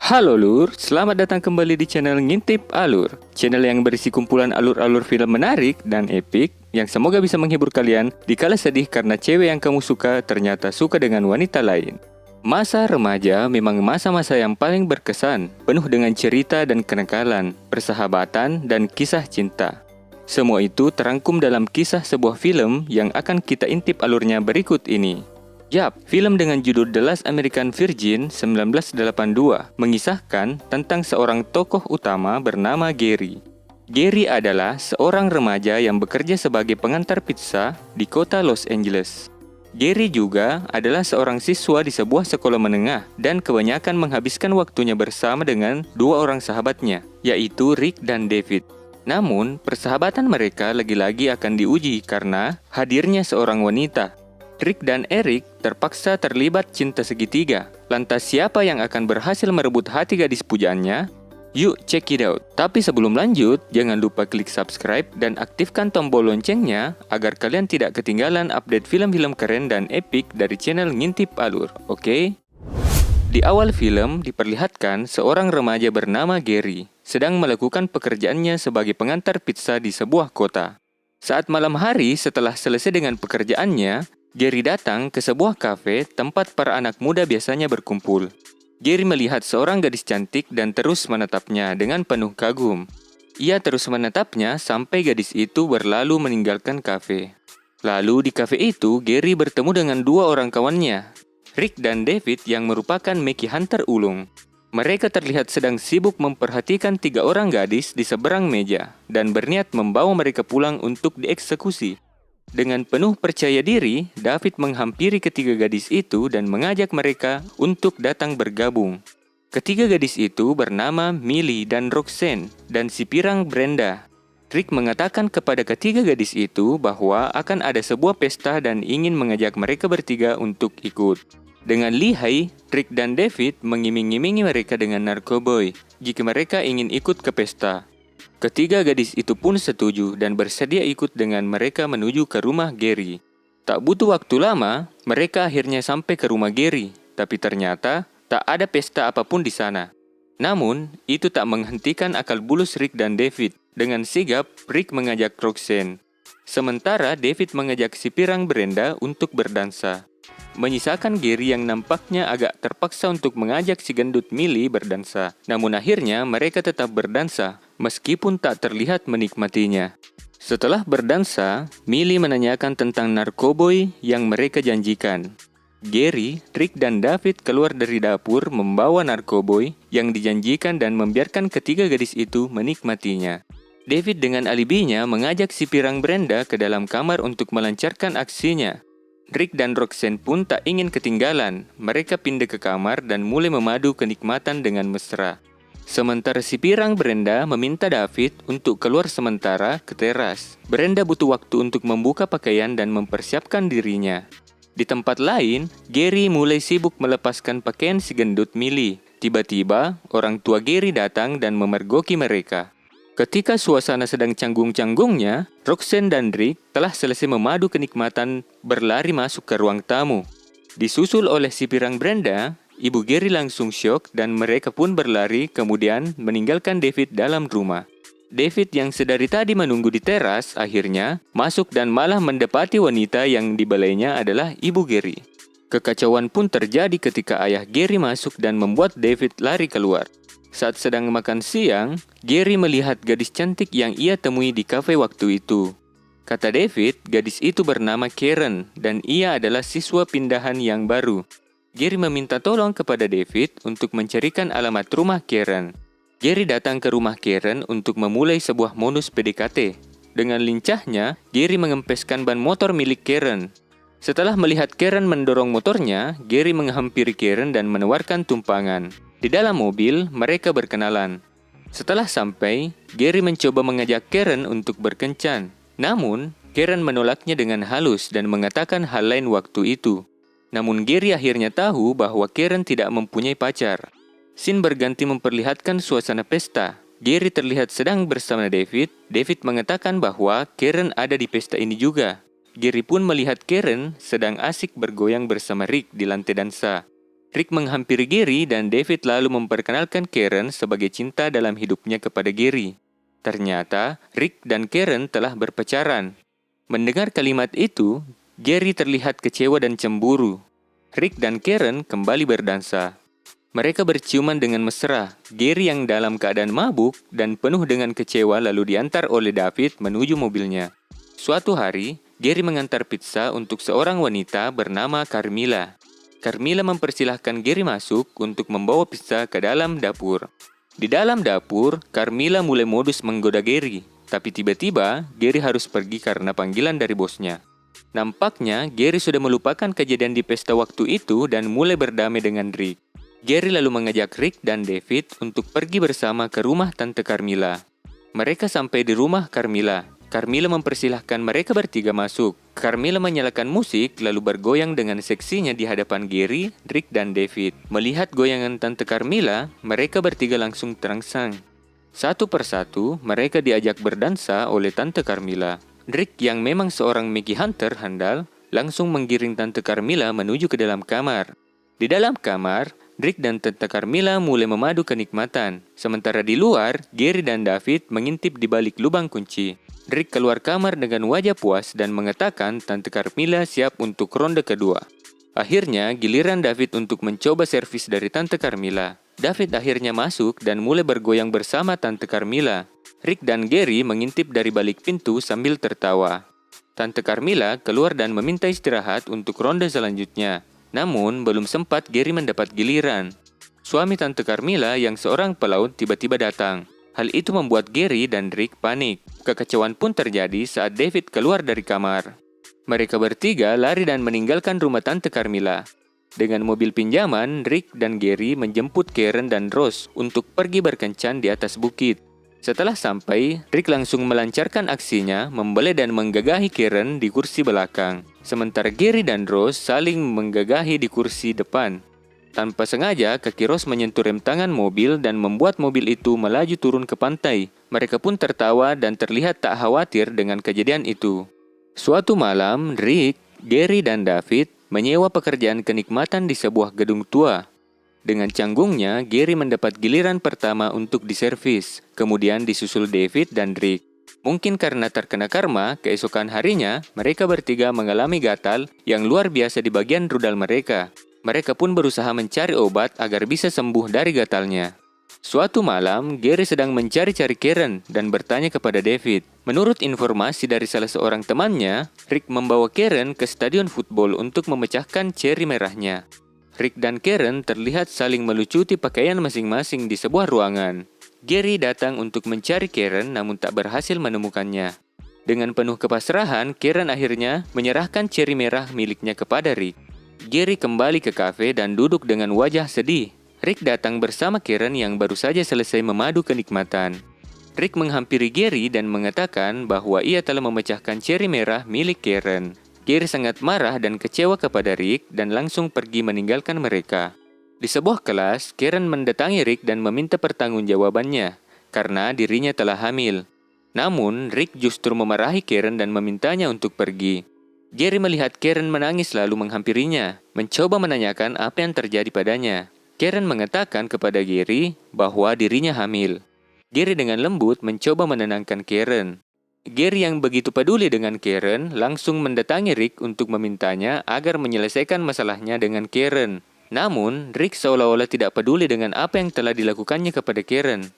Halo Lur, selamat datang kembali di channel Ngintip Alur. Channel yang berisi kumpulan alur-alur film menarik dan epik yang semoga bisa menghibur kalian dikala sedih karena cewek yang kamu suka ternyata suka dengan wanita lain. Masa remaja memang masa-masa yang paling berkesan, penuh dengan cerita dan kenakalan, persahabatan dan kisah cinta. Semua itu terangkum dalam kisah sebuah film yang akan kita intip alurnya berikut ini. Yap, film dengan judul The Last American Virgin 1982 mengisahkan tentang seorang tokoh utama bernama Gary. Gary adalah seorang remaja yang bekerja sebagai pengantar pizza di kota Los Angeles. Gary juga adalah seorang siswa di sebuah sekolah menengah dan kebanyakan menghabiskan waktunya bersama dengan dua orang sahabatnya, yaitu Rick dan David. Namun, persahabatan mereka lagi-lagi akan diuji karena hadirnya seorang wanita. Rick dan Eric terpaksa terlibat cinta segitiga. Lantas siapa yang akan berhasil merebut hati gadis pujaannya? Yuk check it out. Tapi sebelum lanjut, jangan lupa klik subscribe dan aktifkan tombol loncengnya agar kalian tidak ketinggalan update film-film keren dan epik dari channel Ngintip Alur, oke? Di awal film diperlihatkan seorang remaja bernama Gary sedang melakukan pekerjaannya sebagai pengantar pizza di sebuah kota. Saat malam hari setelah selesai dengan pekerjaannya, Gary datang ke sebuah kafe tempat para anak muda biasanya berkumpul. Gary melihat seorang gadis cantik dan terus menatapnya dengan penuh kagum. Ia terus menatapnya sampai gadis itu berlalu meninggalkan kafe. Lalu di kafe itu, Gary bertemu dengan dua orang kawannya, Rick dan David yang merupakan Mickey Hunter ulung. Mereka terlihat sedang sibuk memperhatikan tiga orang gadis di seberang meja dan berniat membawa mereka pulang untuk dieksekusi. Dengan penuh percaya diri, David menghampiri ketiga gadis itu dan mengajak mereka untuk datang bergabung. Ketiga gadis itu bernama Millie dan Roxanne dan si pirang Brenda. Rick mengatakan kepada ketiga gadis itu bahwa akan ada sebuah pesta dan ingin mengajak mereka bertiga untuk ikut. Dengan lihai, Rick dan David mengiming-imingi mereka dengan narkoboy jika mereka ingin ikut ke pesta. Ketiga gadis itu pun setuju dan bersedia ikut dengan mereka menuju ke rumah Gary. Tak butuh waktu lama, mereka akhirnya sampai ke rumah Gary, tapi ternyata tak ada pesta apapun di sana. Namun, itu tak menghentikan akal bulus Rick dan David. Dengan sigap, Rick mengajak Roxanne. Sementara David mengajak si pirang Brenda untuk berdansa. Menyisakan Gary yang nampaknya agak terpaksa untuk mengajak si gendut Millie berdansa. Namun akhirnya mereka tetap berdansa, meskipun tak terlihat menikmatinya. Setelah berdansa, Millie menanyakan tentang narkoboy yang mereka janjikan. Gary, Rick dan David keluar dari dapur membawa narkoboy yang dijanjikan dan membiarkan ketiga gadis itu menikmatinya. David dengan alibinya mengajak si pirang Brenda ke dalam kamar untuk melancarkan aksinya. Rick dan Roxanne pun tak ingin ketinggalan. Mereka pindah ke kamar dan mulai memadu kenikmatan dengan mesra. Sementara si pirang Brenda meminta David untuk keluar sementara ke teras. Brenda butuh waktu untuk membuka pakaian dan mempersiapkan dirinya. Di tempat lain, Gary mulai sibuk melepaskan pakaian si gendut Millie. Tiba-tiba, orang tua Gary datang dan memergoki mereka. Ketika suasana sedang canggung-canggungnya, Roxanne dan Rick telah selesai memadu kenikmatan berlari masuk ke ruang tamu. Disusul oleh si pirang Brenda, ibu Gary langsung syok dan mereka pun berlari kemudian meninggalkan David dalam rumah. David yang sedari tadi menunggu di teras akhirnya masuk dan malah mendapati wanita yang dibelainya adalah ibu Gary. Kekacauan pun terjadi ketika ayah Gary masuk dan membuat David lari keluar. Saat sedang makan siang, Gary melihat gadis cantik yang ia temui di kafe waktu itu. Kata David, gadis itu bernama Karen dan ia adalah siswa pindahan yang baru. Gary meminta tolong kepada David untuk mencarikan alamat rumah Karen. Gary datang ke rumah Karen untuk memulai sebuah modus PDKT. Dengan lincahnya, Gary mengempeskan ban motor milik Karen. Setelah melihat Karen mendorong motornya, Gary menghampiri Karen dan menawarkan tumpangan. Di dalam mobil, mereka berkenalan. Setelah sampai, Gary mencoba mengajak Karen untuk berkencan. Namun, Karen menolaknya dengan halus dan mengatakan hal lain waktu itu. Namun Gary akhirnya tahu bahwa Karen tidak mempunyai pacar. Scene berganti memperlihatkan suasana pesta. Gary terlihat sedang bersama David. David mengatakan bahwa Karen ada di pesta ini juga. Gary pun melihat Karen sedang asik bergoyang bersama Rick di lantai dansa. Rick menghampiri Gary dan David lalu memperkenalkan Karen sebagai cinta dalam hidupnya kepada Gary. Ternyata, Rick dan Karen telah berpacaran. Mendengar kalimat itu, Gary terlihat kecewa dan cemburu. Rick dan Karen kembali berdansa. Mereka berciuman dengan mesra. Gary yang dalam keadaan mabuk dan penuh dengan kecewa lalu diantar oleh David menuju mobilnya. Suatu hari, Gary mengantar pizza untuk seorang wanita bernama Carmilla. Carmilla mempersilahkan Gary masuk untuk membawa pizza ke dalam dapur. Di dalam dapur, Carmilla mulai modus menggoda Gary. Tapi tiba-tiba, Gary harus pergi karena panggilan dari bosnya. Nampaknya, Gary sudah melupakan kejadian di pesta waktu itu dan mulai berdamai dengan Rick. Gary lalu mengajak Rick dan David untuk pergi bersama ke rumah Tante Carmilla. Mereka sampai di rumah Carmilla. Carmilla mempersilahkan mereka bertiga masuk. Carmilla menyalakan musik lalu bergoyang dengan seksinya di hadapan Gary, Rick, dan David. Melihat goyangan Tante Carmilla, mereka bertiga langsung terangsang. Satu persatu, mereka diajak berdansa oleh Tante Carmilla. Rick yang memang seorang Mickey Hunter handal, langsung menggiring Tante Carmilla menuju ke dalam kamar. Di dalam kamar, Rick dan Tante Carmilla mulai memadu kenikmatan. Sementara di luar, Gary dan David mengintip di balik lubang kunci. Rick keluar kamar dengan wajah puas dan mengatakan Tante Carmilla siap untuk ronde kedua. Akhirnya, giliran David untuk mencoba servis dari Tante Carmilla. David akhirnya masuk dan mulai bergoyang bersama Tante Carmilla. Rick dan Gary mengintip dari balik pintu sambil tertawa. Tante Carmilla keluar dan meminta istirahat untuk ronde selanjutnya. Namun, belum sempat Gary mendapat giliran. Suami Tante Carmilla yang seorang pelaut tiba-tiba datang. Hal itu membuat Gary dan Rick panik. Kekacauan pun terjadi saat David keluar dari kamar. Mereka bertiga lari dan meninggalkan rumah Tante Carmilla. Dengan mobil pinjaman, Rick dan Gary menjemput Karen dan Rose untuk pergi berkencan di atas bukit. Setelah sampai, Rick langsung melancarkan aksinya, membelai dan menggagahi Karen di kursi belakang. Sementara Gary dan Rose saling menggagahi di kursi depan. Tanpa sengaja, kaki Rose menyentuh rem tangan mobil dan membuat mobil itu melaju turun ke pantai. Mereka pun tertawa dan terlihat tak khawatir dengan kejadian itu. Suatu malam, Rick, Gary, dan David menyewa pekerjaan kenikmatan di sebuah gedung tua. Dengan canggungnya, Gary mendapat giliran pertama untuk diservis, kemudian disusul David dan Rick. Mungkin karena terkena karma, keesokan harinya, mereka bertiga mengalami gatal yang luar biasa di bagian rudal mereka. Mereka pun berusaha mencari obat agar bisa sembuh dari gatalnya. Suatu malam, Gary sedang mencari-cari Karen dan bertanya kepada David. Menurut informasi dari salah seorang temannya, Rick membawa Karen ke stadion football untuk memecahkan ceri merahnya. Rick dan Karen terlihat saling melucuti pakaian masing-masing di sebuah ruangan. Gary datang untuk mencari Karen namun tak berhasil menemukannya. Dengan penuh kepasrahan, Karen akhirnya menyerahkan ceri merah miliknya kepada Rick. Gary kembali ke kafe dan duduk dengan wajah sedih. Rick datang bersama Karen yang baru saja selesai memadu kenikmatan. Rick menghampiri Gary dan mengatakan bahwa ia telah memecahkan ceri merah milik Karen. Gary sangat marah dan kecewa kepada Rick dan langsung pergi meninggalkan mereka. Di sebuah kelas, Karen mendatangi Rick dan meminta pertanggungjawabannya karena dirinya telah hamil. Namun, Rick justru memarahi Karen dan memintanya untuk pergi. Gary melihat Karen menangis lalu menghampirinya, mencoba menanyakan apa yang terjadi padanya. Karen mengatakan kepada Gary bahwa dirinya hamil. Gary dengan lembut mencoba menenangkan Karen. Gary yang begitu peduli dengan Karen langsung mendatangi Rick untuk memintanya agar menyelesaikan masalahnya dengan Karen. Namun, Rick seolah-olah tidak peduli dengan apa yang telah dilakukannya kepada Karen.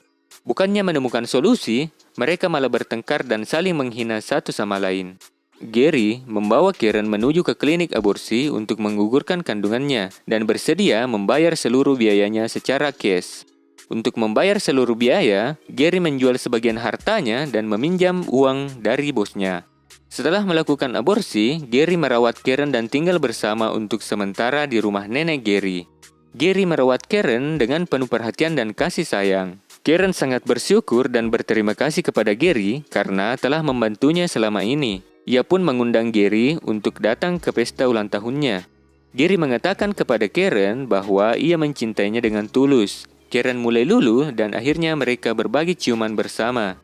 Bukannya menemukan solusi, mereka malah bertengkar dan saling menghina satu sama lain. Gary membawa Karen menuju ke klinik aborsi untuk menggugurkan kandungannya dan bersedia membayar seluruh biayanya secara cash. Untuk membayar seluruh biaya, Gary menjual sebagian hartanya dan meminjam uang dari bosnya. Setelah melakukan aborsi, Gary merawat Karen dan tinggal bersama untuk sementara di rumah nenek Gary. Gary merawat Karen dengan penuh perhatian dan kasih sayang. Karen sangat bersyukur dan berterima kasih kepada Gary karena telah membantunya selama ini. Ia pun mengundang Gary untuk datang ke pesta ulang tahunnya. Gary mengatakan kepada Karen bahwa ia mencintainya dengan tulus. Karen mulai luluh dan akhirnya mereka berbagi ciuman bersama.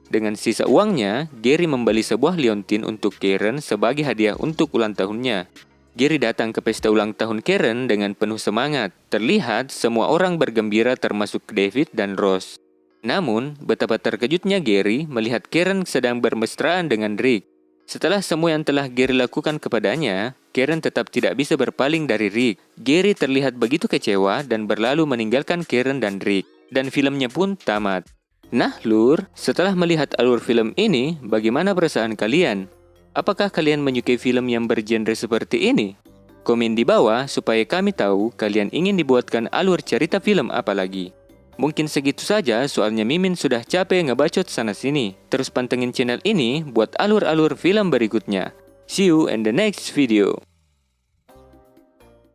Dengan sisa uangnya, Gary membeli sebuah liontin untuk Karen sebagai hadiah untuk ulang tahunnya. Gary datang ke pesta ulang tahun Karen dengan penuh semangat. Terlihat semua orang bergembira termasuk David dan Ross. Namun, betapa terkejutnya Gary melihat Karen sedang bermesraan dengan Rick. Setelah semua yang telah Gary lakukan kepadanya, Karen tetap tidak bisa berpaling dari Rick. Gary terlihat begitu kecewa dan berlalu meninggalkan Karen dan Rick. Dan filmnya pun tamat. Nah, Lur, setelah melihat alur film ini, bagaimana perasaan kalian? Apakah kalian menyukai film yang bergenre seperti ini? Komen di bawah supaya kami tahu kalian ingin dibuatkan alur cerita film apa lagi. Mungkin segitu saja, soalnya Mimin sudah capek ngebacot sana-sini. Terus pantengin channel ini buat alur-alur film berikutnya. See you in the next video.